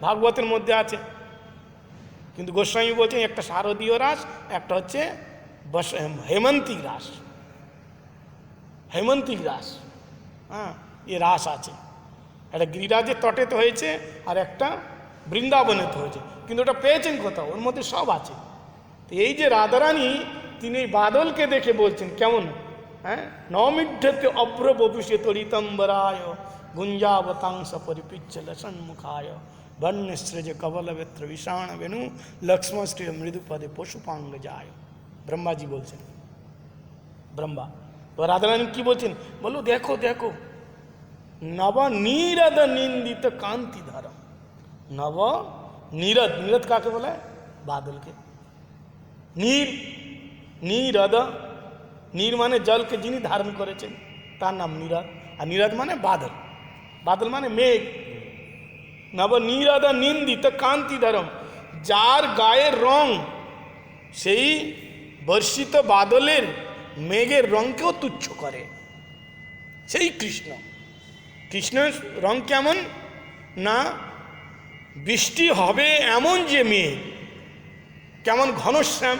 Speaker 1: ভাগবতের মধ্যে আছে, কিন্তু গোস্বামী বলছেন একটা শারদীয় রাস, একটা হচ্ছে হেমন্তিক রাস। হেমন্তিক রাস, হ্যাঁ, এ রাস আছে। একটা গিরিরাজের তটেতে হয়েছে আর একটা বৃন্দাবনেতে হয়েছে, কিন্তু ওটা পেয়েছেন কোথাও? ওর মধ্যে সব আছে। তো এই যে রাধারানী তিনি এই বাদলকে দেখে বলছেন কেমন, नौमिढ़्यते अभ्रवपुषे त्वरितंबराय गुंजावतांस परिपिच्छ लसन्मुखाय वन्यसृज कवलवेत्र विषाण वेणु लक्ष्मण श्री मृदुपदे पशुपांग जाय। ब्रह्मा जी बोलছেন, ब्रह्मा तो राधा रानी की बोलছেন, बोलो देखो देखो नव नीरद निंदित कांति धर। नव नीरद, नीरद काके बोला है? बादल के। नीर, नीरद, नीर माने जल के जिनी धारण करेছেন तार नाम नीरद, और नीरद माने बादल, बादल माने मेघ। नव नीरद निंदित कांति धरम, जार गाये रंग সেই বর্ষিত বাদলের মেঘের রঙকেও তুচ্ছ করে, সেই কৃষ্ণ। কৃষ্ণের রং কেমন না, বৃষ্টি হবে এমন যে মেঘ, কেমন ঘনশ্যাম,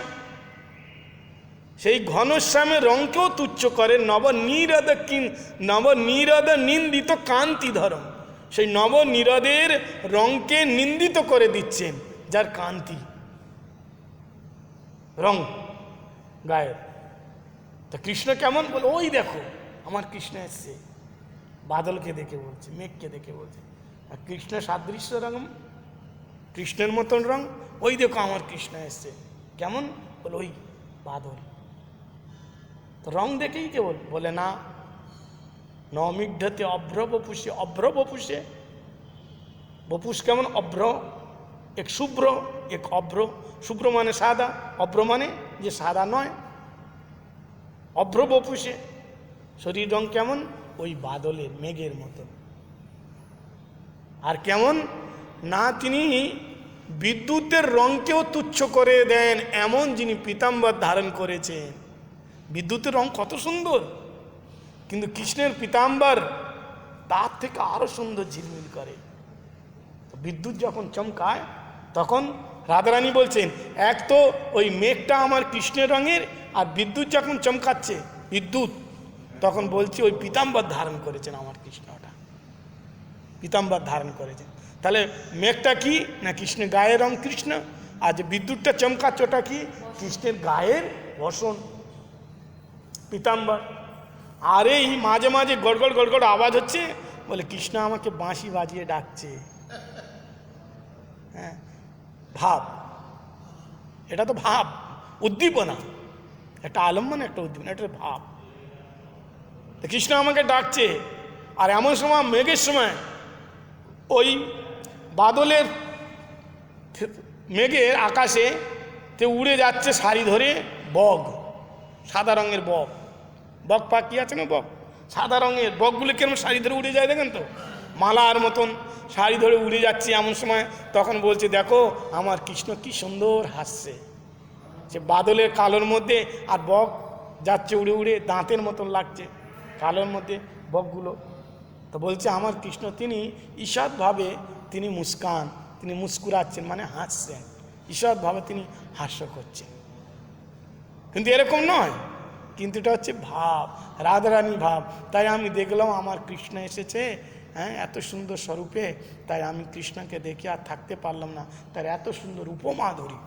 Speaker 1: সেই ঘনশ্যামের রঙকেও তুচ্ছ করে। নবনীরদ নিন্দিত কান্তি ধরম, সেই নবনীরদের রঙকে নিন্দিত করে দিচ্ছেন, যার কান্তি রং গায়ের। তো কৃষ্ণ কেমন বলে, ওই দেখো আমার কৃষ্ণ এসছে, বাদলকে দেখে বলছে, মেঘকে দেখে বলছে। আর কৃষ্ণ সাদৃশ্য রঙ, কৃষ্ণের মতন রং, ওই দেখো আমার কৃষ্ণ এসছে, কেমন বলে, ওই বাদল। তো রং দেখেই কেবল বলে না, নমিঢ্যতে অভ্র বপুষে, অভ্র বপুষে, বপুষ কেমন, অভ্র, এক শুভ্র এক অভ্র। শুভ্র মানে সাদা, অভ্র মানে যে সাদা নয়। অভ্র বপুষে, শরীর রং কেমন, ওই বাদলের মেঘের মতন। আর কেমন না, তিনি বিদ্যুতের রঙকেও তুচ্ছ করে দেন এমন যিনি পীতাম্বর ধারণ করেছেন। বিদ্যুতের রং কত সুন্দর, কিন্তু কৃষ্ণের পীতাম্বর তার থেকে আরো সুন্দর ঝিলমিল করে। বিদ্যুৎ যখন চমকায় তখন রাধারানী বলছেন, এক তো ওই মেঘটা আমার কৃষ্ণের রঙের, আর বিদ্যুৎ যখন চমকাচ্ছে বিদ্যুৎ, তখন বলছি ওই পীতাম্বর ধারণ করেছেন আমার কৃষ্ণটা, পীতাম্বর ধারণ করেছেন। তাহলে মেঘটা কি না, কৃষ্ণের গায়ের রং কৃষ্ণ, আর যে বিদ্যুৎটা চমকাচ্ছে ওটা কি, কৃষ্ণের গায়ের বসন পীতাম্বর। আর এই মাঝে মাঝে গড়গড় গড়গড় আওয়াজ হচ্ছে, বলে কৃষ্ণ আমাকে বাঁশি বাজিয়ে ডাকছে। হ্যাঁ, ভাব, এটা তো ভাব, উদ্দীপনা, একটা আলম্বন, একটা উদ্দীপনা, এটা ভাব। কৃষ্ণ আমাকে ডাকছে। আর এমন সময় মেঘের সময় ওই বাদলের মেঘের আকাশে তে উড়ে যাচ্ছে শাড়ি ধরে বগ, সাদা রঙের বগ, বগ পাখি আছে না, বগ সাদা রঙের, বগগুলো কেমন শাড়ি ধরে উড়ে যায় দেখেন তো, মালার মতন শাড়ি ধরে উড়ে যাচ্ছে। এমন সময় তখন বলছে, দেখো আমার কৃষ্ণ কি সুন্দর হাসছে, সে বাদলের কালোর মধ্যে, আর বগ যাচ্ছে উড়ে উড়ে, দাঁতের মতন লাগছে কালোর মধ্যে বগগুলো। তো বলছে আমার কৃষ্ণ তিনি ঈষৎভাবে তিনি মুস্কান, তিনি মুস্কুরাচ্ছেন, মানে হাসছেন, ঈষৎভাবে তিনি হাস্য করছেন। কিন্তু এরকম নয়, কিন্তু এটা হচ্ছে ভাব, রাধারানী ভাব। তাই আমি দেখলাম আমার কৃষ্ণ এসেছে, হ্যাঁ, এত সুন্দর স্বরূপে, তাই আমি কৃষ্ণকে দেখে আর থাকতে পারলাম না, তার এত সুন্দর উপমা ধরি।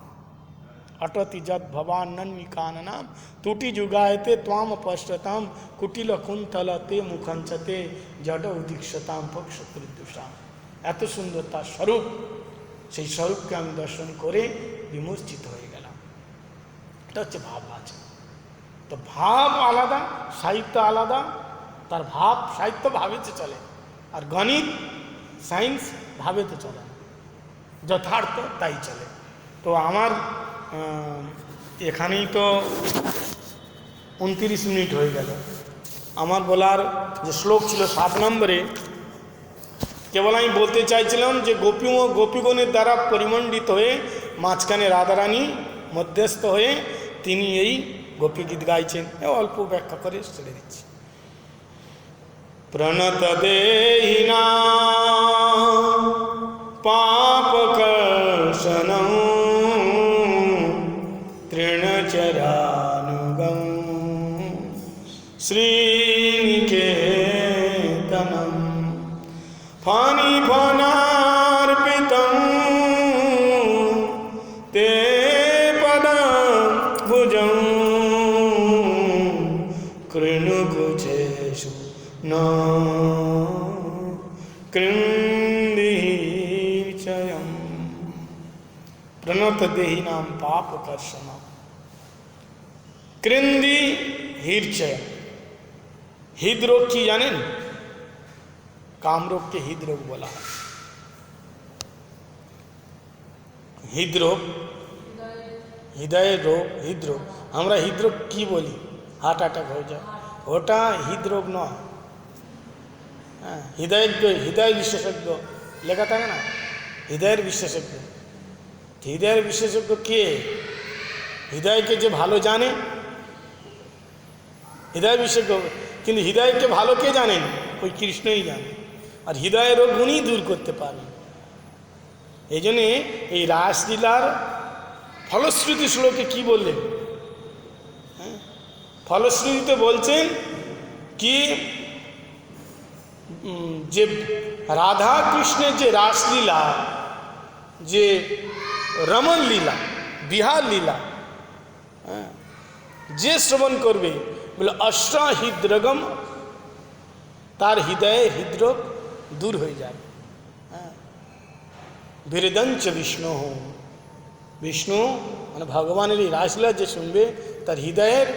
Speaker 1: अटति जद भवान्नन्य काननाम तुटी जुगायते त्वाम पश्यताम कुटिल कुंतलते मुखंचते जड उदीक्षताम पक्षुषाम। এত সুন্দর তার স্বরূপ, সেই স্বরূপকে আমি দর্শন করে বিমূর্ছিত হয়ে গেলাম। এটা হচ্ছে ভাব আছে। তো ভাব আলাদা, সাহিত্য আলাদা। তার ভাব, সাহিত্য ভাবেতে চলে, আর গণিত সায়েন্স ভাবেতে চলে, যথার্থ তাই চলে। তো আমার এখানেই তো 29 মিনিট হয়ে গেল। আমার বলার যে শ্লোক ছিল 7 নম্বরে, কেবল আমি বলতে চাইছিলাম যে গোপী ও গোপীগণের দ্বারা পরিমণ্ডিত হয়ে মাঝখানে রাধারানী মধ্যস্থ হয়ে তিনি এই গোপী গীত গাইছেন। অল্প ব্যাখ্যা করে ছেড়ে দিচ্ছি। প্রণত দেহিনা পাপ কর্ষণম তৃণচরানুগম শ্রীনিকেতনম ফানি ফনার্পিতম তে পদভুজং কৃ तृणकुचेषु न कृन्दिचयम् प्रणत देहिनां पाप कर्षण कृंदी हृदय। हृदरोग की जाने न? कामरोग के हृदरोग बोला है। हृदरोग हृदय रोग हृदरोग আমরা হৃদরোগ কি বলি? হার্ট অ্যাটাক হয়ে যায়, ওটা হৃদরোগ নয়। হ্যাঁ, হৃদয় বিশেষজ্ঞ লেখা থাকে না, হৃদয়ের বিশেষজ্ঞ। হৃদয়ের বিশেষজ্ঞ কে? হৃদয়কে যে ভালো জানে, হৃদয় বিশেষজ্ঞ। কিন্তু হৃদয়কে ভালো কে জানেন? ওই কৃষ্ণই জানে। আর হৃদয়ের রোগ উনি দূর করতে পারেন। এই জন্যে এই রাসলীলার ফলশ্রুতি শ্লোকে কি বললেন? হ্যাঁ, ফলশ্রুতিতে বলছেন কি যে রাধা কৃষ্ণের যে রাসলীলা, যে রমণ লীলা, বিহার লীলা, হ্যাঁ, যে শ্রবণ করবে বলে অষ্টা হৃদরোগম, তার হৃদয়ে হৃদরোগ দূর হয়ে যাবে। হ্যাঁ, বীরদঞ্চ বিষ্ণু, বিষ্ণু মানে ভগবানের এই রাসলীলা যে শুনবে তার হৃদয়ের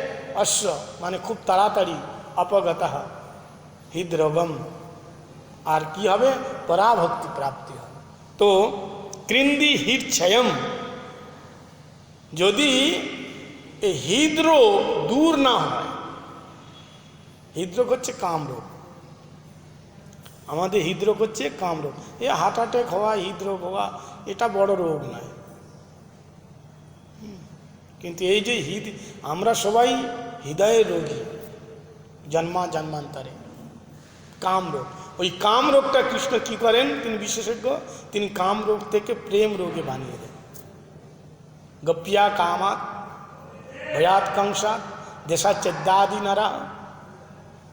Speaker 1: অশ্র মানে খুব তাড়াতাড়ি অপগত হৃদরোগম, আর কি হবে? পরাভক্তি প্রাপ্তি হবে। তো কৃন্দি হৃদক্ষয়ম, যদি এই হৃদরোগ দূর না হয়, হৃদরোগ হচ্ছে কামরোগ, আমাদের হৃদরোগ হচ্ছে কামরোগ। এ হার্ট অ্যাটাক হওয়া, হৃদরোগ হওয়া এটা বড় রোগ নয়। কিন্তু এই যে আমরা সবাই হৃদয়ের রোগী জন্মান্তরে, কামরোগ। ওই কামরোগটা কৃষ্ণ কি করেন? তিনি বিশেষজ্ঞ, তিনি কামরোগ থেকে প্রেম রোগে বানিয়ে দেন। গপ্পিয়া কামাত ভয়াত কংসাত দেশাচ্ছেদাদি নারা।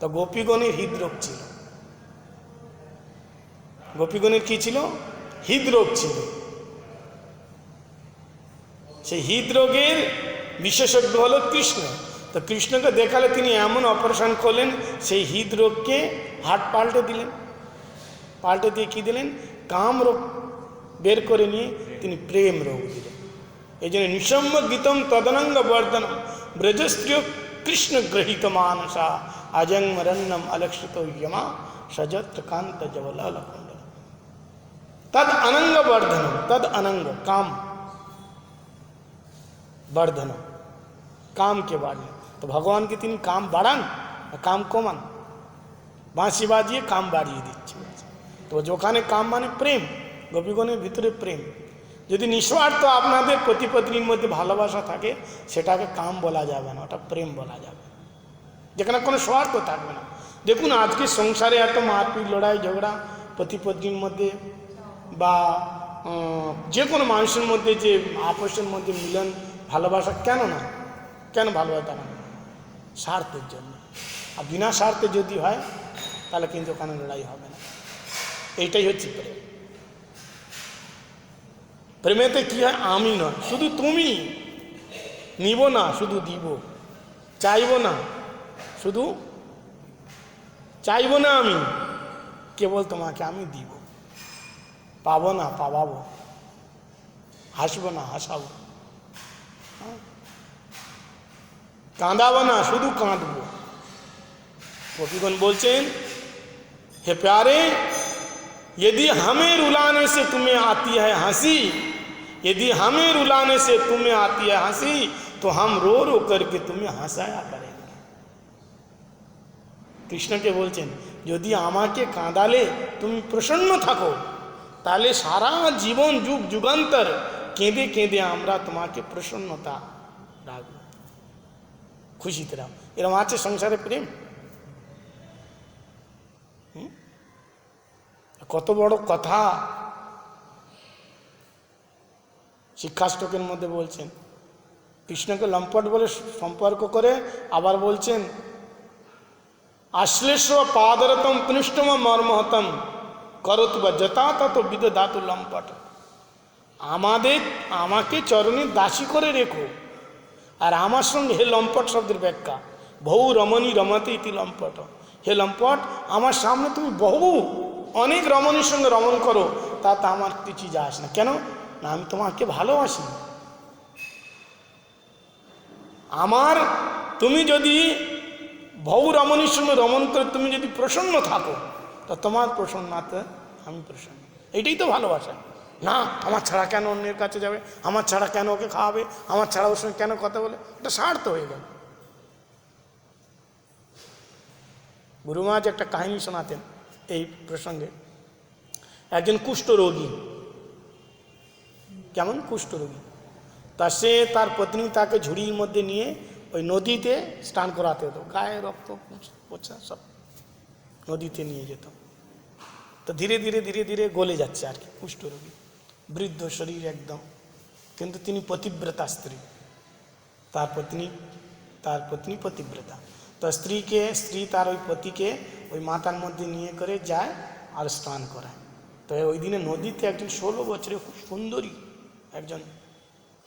Speaker 1: তো গোপীগণের হৃদরোগ ছিল। গোপীগণের কি ছিল? হৃদরোগ ছিল। সেই হৃদরোগের বিশেষজ্ঞ হলো কৃষ্ণ। তো কৃষ্ণকে দেখালে তিনি এমন অপারেশন করলেন, সেই হৃদরোগকে হার্ট পাল্টে দিলেন। পাল্টে দিয়ে কী দিলেন? কাম রোগ বের করে নিয়ে তিনি প্রেম রোগ দিলেন। এই জন্য নিঃসম্য গীতম তদনঙ্গ বর্ধনম ব্রজস্ত্রিয় কৃষ্ণ গ্রহীত মানসা अजंगमरन्नम अलक्षितो यमा सजत्र कांत जवलाल कुंडल तद अनंग वर्धनम तद अनंग काम वर्धनम काम के बढ़ने तो भगवान के तीन काम बढ़ान काम कमान बाँशी बाजिए काम बाड़िए दिच्छे तो जोखाने काम माने प्रेम गोपीगণের ভিতরে প্রেম যদি নিঃস্বার্থ আপনাদের পতি পত্নীর মধ্যে ভালোবাসা থাকে সেটাকে কাম বলা যাবে না ওটা প্রেম বলা যাবে যেখানে কোনো স্বার্থ থাকবে না দেখুন আজকে সংসারে এত মারপিট লড়াই ঝগড়া পতি পত্নীর মধ্যে বা যে কোনো মানুষের মধ্যে যে আপসের মধ্যে মিলন ভালোবাসা কেন না কেন ভালোবাসা না স্বার্থের জন্য আর বিনা স্বার্থে যদি হয় তাহলে কিন্তু ওখানে লড়াই হবে না এইটাই হচ্ছে প্রেম প্রেমেতে কি হয় আমি নয় শুধু তুমি নিব না শুধু দিব চাইব না শুধু চাইব না আমি কেবল তোমাকে আমি দিব পাবো না পাবাবো হাসবো না হাসাবো কাঁদাবো না শুধু কাঁদবো गोपीगण बोलचेन हे प्यारे यदि हमें रुलाने से तुम्हें आती है हंसी यदि हमें रुलाने से तुम्हें आती है हंसी तो हम रो रो करके तुम्हें हंसाया करेंगे कृष्ण के बोलचेन यदि आमाके काँदाले तुम प्रसन्न थाको ताले सारा जीवन जुग जुगान्तर केंदे केंदे आमरा तुम्हाके प्रसन्नता राखबो खुशीते राखो एरकम आछे संसारे प्रेम কত বড় কথা শিক্ষাষ্টকের মধ্যে বলছেন কৃষ্ণকে লম্পট বলে সম্পর্ক করে আবার বলছেন আশ্লেষ পাদরতম কনিষ্ঠম মর্মহতম করত বা যথা তত বিদধাতু লম্পট আমাকে চরণে দাসী করে রেখো আর আমার সঙ্গে হে লম্পট শব্দের ব্যাখ্যা বহু রমণী রমতে ইতি লম্পট। হে লম্পট, আমার সামনে তুমি বহু অনেক রমণীর সঙ্গে রমণ করো, তাতে আমার কিছু যায় আসে না। কেন না, আমি তোমাকে ভালোবাসি। আমার তুমি যদি বহু রমণীর সঙ্গে রমণ করে তুমি যদি প্রসন্ন থাকো, তা তোমার প্রসন্নতে আমি প্রসন্ন। এইটাই তো ভালোবাসা। না আমার ছাড়া কেন অন্যের কাছে যাবে, আমার ছাড়া কেন ওকে খাওয়াবে, আমার ছাড়া ওর সঙ্গে কেন কথা বলে, এটা স্বার্থ হয়ে গেল। গুরু মহারাজ একটা কাহিনী শোনাতেন এই প্রসঙ্গে। একজন কুষ্ঠরোগী, কেমন কুষ্ঠরোগী, তা সে তার পত্নী তাকে ঝুড়ির মধ্যে নিয়ে ওই নদীতে স্নান করাতে হতো, গায়ে রক্ত পোছা সব নদীতে নিয়ে যেত। তো ধীরে ধীরে ধীরে ধীরে গলে যাচ্ছে আর কি, কুষ্ঠরোগী, বৃদ্ধ শরীর একদম, কিন্তু তিনি পতিব্রতা স্ত্রী, তার পত্নী পতিব্রতা। তো স্ত্রী তার ওই পতিকে ওই মাথার মধ্যে নিয়ে করে যায় আর স্নান করায়। তো ওই দিনে নদীতে একজন 16 বছরের খুব সুন্দরী একজন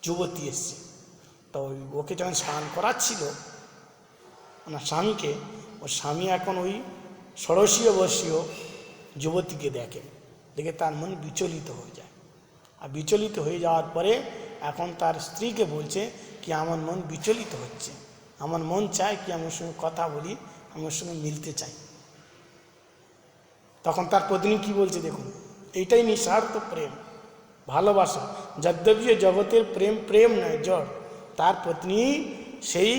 Speaker 1: যুবতী এসছে। তো ওকে যখন স্নান করাচ্ছিল ওনার স্বামীকে, ওর স্বামী এখন ওই ষোড়শীয় বর্ষীয় যুবতীকে দেখে তার মন বিচলিত হয়ে যায়। আর বিচলিত হয়ে যাওয়ার পরে এখন তার স্ত্রীকে বলছে কি আমার মন বিচলিত হচ্ছে, আমার মন চায় কি আমার সঙ্গে কথা বলি, আমার সঙ্গে মিলতে চাই। তখন তার পত্নী কি বলছে দেখুন, এইটাই নিঃস্বার্থ প্রেম, ভালোবাসা। যদ্যপি জগতের প্রেম নয়, জড়। তার পত্নী সেই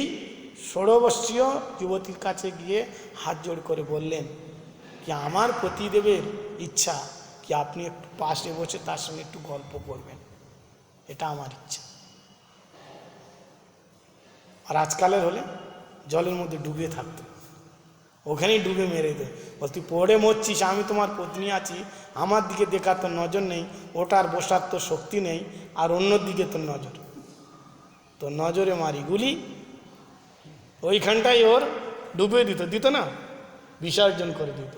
Speaker 1: 16 বর্ষীয় যুবতীর কাছে গিয়ে হাত জোড় করে বললেন কি আমার পতিদেবের ইচ্ছা কি আপনি একটু পাশে বসে তার সঙ্গে একটু গল্প করবেন, এটা আমার ইচ্ছা। আর আজকালের হলে জলের মধ্যে ডুবে থাকতো, ওখানেই ডুবে মেরে দে, বল তুই পড়ে মরছিস, আমি তোমার পত্নী আছি, আমার দিকে দেখার তোর নজর নেই, ওটার বসার তোর শক্তি নেই, আর অন্য দিকে তোর নজর, তোর নজরে মারি গুলি। ওইখানটাই ওর ডুবে দিত না, বিসর্জন করে দিত।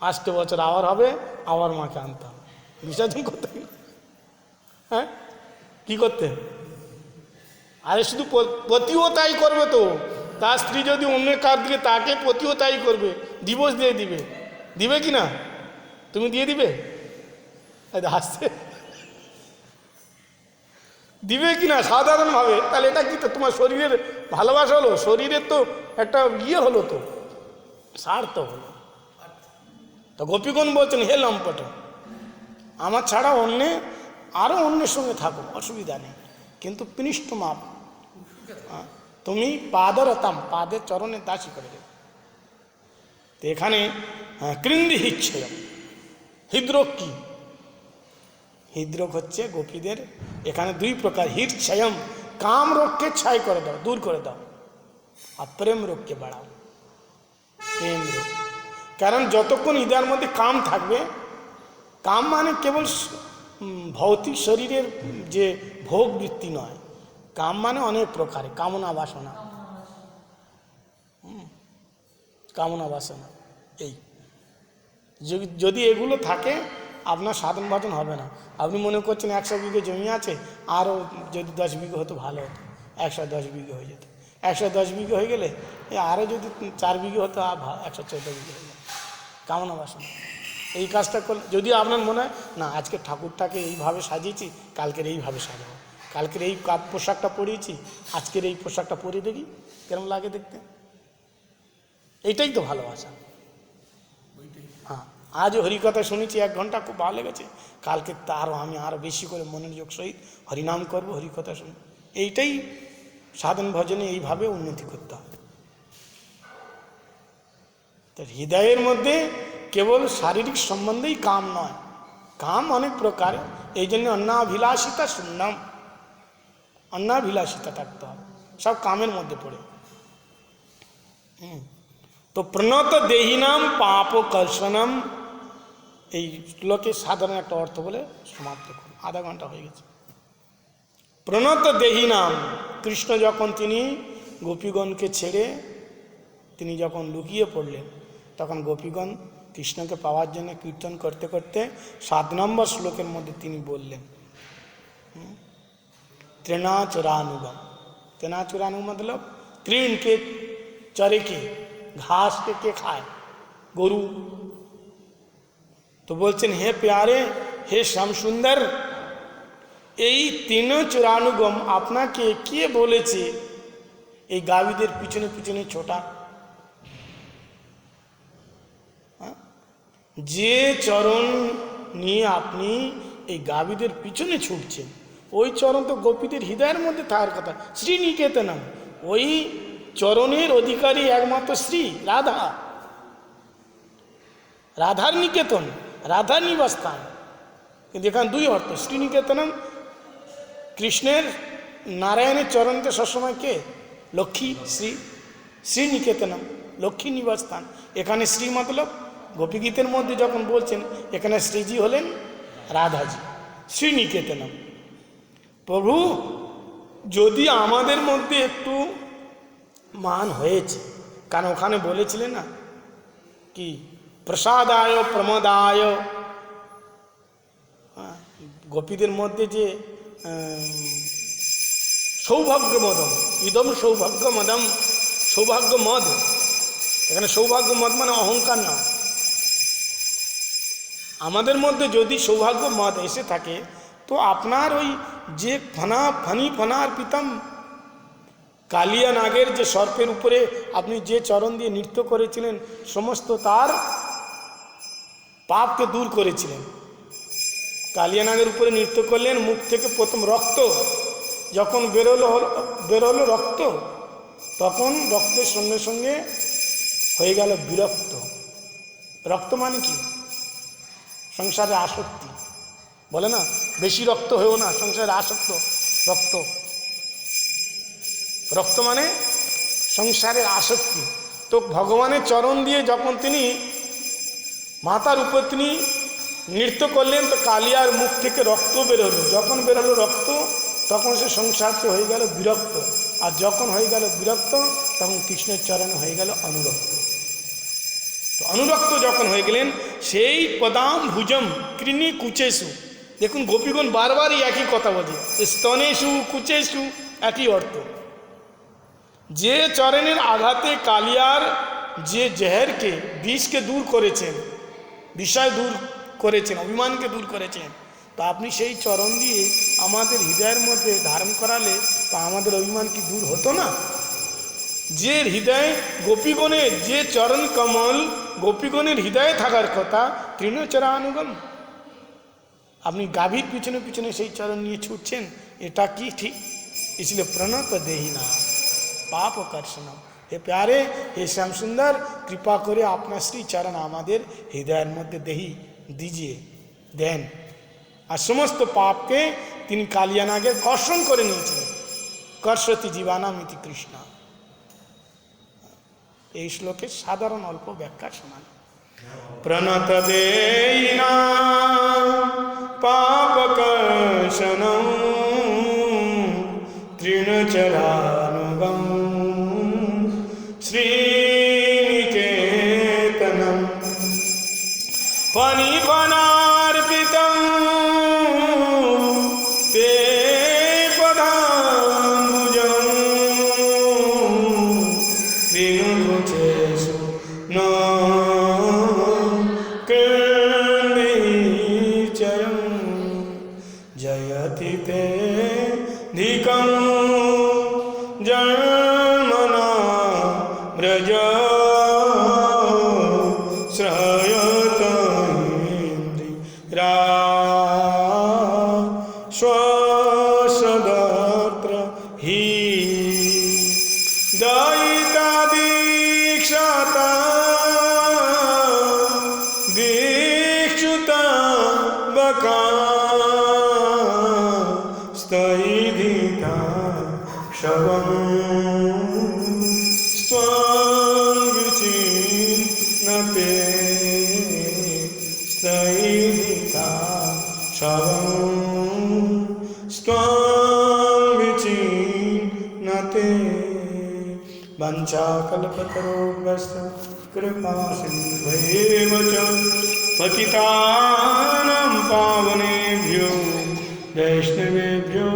Speaker 1: 8 বছর আবার হবে, আবার মাকে আনতে হবে, বিসর্জন করতে। হ্যাঁ কি করতে, আরে শুধু পতিও তাই করবে, তো তার স্ত্রী যদি অন্য কার দিকে তাকে পতিও তাই করবে, ডিভোর্স দিয়ে দিবে কি না, তুমি দিয়ে দিবে, হাসছে, দিবে কি না সাধারণভাবে, তাহলে এটা কি তো তোমার শরীরের ভালোবাসা হলো, শরীরের তো একটা হলো, তো স্বার্থ হলো। তো গোপীগণ বলছেন হে লম্পট, আমার ছাড়া আরও অন্যের সঙ্গে থাকো, অসুবিধা নেই, কিন্তু পৃষ্ঠ মাপ, তুমি পাদরতাম, পাদের চরণে দাসী করে দেবে। তো এখানে কৃন্দি হিচ্ছয়, হৃদরোগ কি, হৃদরোগ হচ্ছে গোপীদের এখানে 2 প্রকার, হৃদক্ষয়ম, কাম রোগকে ছাই করে দাও, দূর করে দাও, আর প্রেম রোগকে বাড়াও, প্রেম রোগ। কারণ যতক্ষণ হৃদয়ের মধ্যে কাম থাকবে, কাম মানে কেবল ভৌতিক শরীরের যে ভোগ বৃত্তি নয়, কাম মানে অনেক প্রকারে, কামনা বাসনা, কামনা বাসনা, এই যদি এগুলো থাকে আপনার সাধন ভজন হবে না। আপনি মনে করছেন 100 বিঘে জমি আছে, আরও যদি 10 বিঘে হতো ভালো হতো, 110 বিঘে হয়ে যেত, 110 বিঘে হয়ে গেলে আরও যদি 4 বিঘে হতো 114 বিঘে হয়ে যেত। কামনা বাসনা এই কাজটা করলে, যদি আপনার মনে হয় না আজকে ঠাকুরটাকে এইভাবে সাজিয়েছি, কালকের এইভাবে সাজাবো, কালকের এই পোশাকটা পরিয়েছি, আজকের এই পোশাকটা পরে দেখি কেরম লাগে দেখতে, এইটাই তো ভালোবাসা। হ্যাঁ, আজ হরিকথা শুনেছি 1 ঘন্টা, খুব ভালো লেগেছে, কালকে আমি আরও বেশি করে মনোযোগ সহিত হরিনাম করবো, হরিকথা শুনবো। এইটাই সাধন ভজনে এইভাবে উন্নতি করতে হবে। তো হৃদয়ের মধ্যে কেবল শারীরিক সম্বন্ধেই কাম নয়, কাম অনেক প্রকার, এই জন্য অন্নাভিলাষিতা শূন্যম, অন্নাভিলাষিতা থাকতে হবে, সব কামের মধ্যে পড়ে। তো প্রণত দেহিনাম পাপ কর্ষণম, এই শ্লোকের সাধারণ একটা অর্থ বলে সমাপ্ত করুন, আধা ঘন্টা হয়ে গেছে। প্রণত দেহিনাম, কৃষ্ণ যখন তিনি গোপীগণকে ছেড়ে তিনি যখন লুকিয়ে পড়লেন, তখন গোপীগণ কৃষ্ণকে পাওয়ার জন্য কীর্তন করতে করতে 7 নম্বর শ্লোকের মধ্যে তিনি বললেন त्रिनाचुरानुगम, त्रिनाचुरानुगम मतलब 3 के চরে কে? ঘাস কে খায়? গরু। তো বলছেন হে প্যারে, হে শ্যাম সুন্দর, এই 394 আপনাকে কে বলেছে এই গাভীদের পিছনে পিছনে ছোটা? যে চরণ নিয়ে আপনি এই গাভীদের পিছনে ছুটছেন, ওই চরণ তো গোপীদের হৃদয়ের মধ্যে থাকার কথা। শ্রীনিকেতনম, ওই চরণের অধিকারী একমাত্র শ্রী রাধা, রাধার নিকেতন, রাধার নিবাসস্থান। কিন্তু এখানে দুই অর্থ, শ্রীনিকেতনম কৃষ্ণের, নারায়ণের চরণতে সবসময় কে? লক্ষ্মী, শ্রী। শ্রীনিকেতনম লক্ষ্মী নিবাসস্থান। এখানে শ্রী মতলব গোপীগীতের মধ্যে যখন বলছেন, এখানে শ্রীজি হলেন রাধাজি। শ্রীনিকেতনম। প্রভু যদি আমাদের মধ্যে একটু মান হয়েছে, কারণ ওখানে বলেছিলেন না কি প্রসাদায় প্রমোদায়, গোপীদের মধ্যে যে সৌভাগ্য মদম, ইদম সৌভাগ্য মদম, সৌভাগ্য মদ। এখানে সৌভাগ্য মদ মানে অহংকার না। আমাদের মধ্যে যদি সৌভাগ্য মদ এসে থাকে, তো আপনার ওই যে ফনার পিতম কালিয়া নাগের যে সর্পের উপরে আপনি যে চরণ দিয়ে নৃত্য করেছিলেন, সমস্ত তার পাপকে দূর করেছিলেন। কালিয়া নাগের উপরে নৃত্য করলেন, মুখ থেকে প্রথম রক্ত যখন বেরোলো রক্ত, তখন রক্তের সঙ্গে সঙ্গে হয়ে গেল বিরক্ত। রক্ত মানে কি? সংসারে আসক্তি। বলে না বেশি রক্ত হয়েও না, সংসারে আসক্ত। রক্ত, রক্ত মানে সংসারের আসক্তি। তো ভগবানের চরণ দিয়ে যখন তিনি মাথার উপর তিনি নৃত্য করলেন, তো কালিয়ার মুখ থেকে রক্ত বেরোলো। যখন বেরোলো রক্ত, তখন সে সংসারকে হয়ে গেল বিরক্ত। আর যখন হয়ে গেল বিরক্ত, তখন কৃষ্ণের চরণে হয়ে গেল অনুরক্ত। তো অনুরক্ত যখন হয়ে গেলেন, সেই পদাম ভুজম কৃণী কুচেষু। দেখুন গোপীগণ বারবারই একই কথা বলছে, স্তনেষু কুচেষু, একই অর্থ। যে চরণের আঘাতে কালিয়ার যে জেহেরকে, বিষকে দূর করেছেন, বিষয় দূর করেছেন, অভিমানকে দূর করেছেন, তা আপনি সেই চরণ দিয়ে আমাদের হৃদয়ের মধ্যে ধারণ করালে তা আমাদের অভিমান কি দূর হতো না? যে হৃদয় গোপীগণের, যে চরণ কমল গোপীগণের হৃদয়ে থাকার কথা, তৃণচরানুগম, আপনি গাভীর পিছনে পিছনে সেই চরণ নিয়ে ছুটছেন, এটা কি ঠিক? इसलिए प्रणत देही ना पाप कर्षणम। হে প্যারে, হে শ্যাম সুন্দর, কৃপা করে আপনার শ্রী চরণ আমাদের হৃদয়ের মধ্যে দেহি দিজিয়ে দেন। আর সমস্ত পাপকে তিনি কালিয়া নাগের কর্ষণ করে নিয়েছিলেন। কর্ষতি জীবানামিতি কৃষ্ণ। এই শ্লোকের সাধারণ অল্প ব্যাখ্যা শোনান। প্রণত দেহিনা পাপ কর্ষণম তৃণচরানুগম শ্রীনিকেতনম ফণিফণার্পিতম তে পদাম্বুজম তৃণকুচেষু ন কৃণীচয়ম জয়তি তে ধিকম জন্মনা ব্রজ শ্রয়তন্দ্রিরা স্বসদত্র হি দয়িতা দীক্ষাতা দীক্ষুতা বকা স্তৈধিতা শবম স্ত্বং বিচিন্নতে স্তৈধিতা শবম স্ত্বং বিচিন্নতে। वंचाकल्पतरुभ्यश्च कृपासिन्धुभ्येव च पतितानां पावनेभ्यो वैष्णवेभ्यो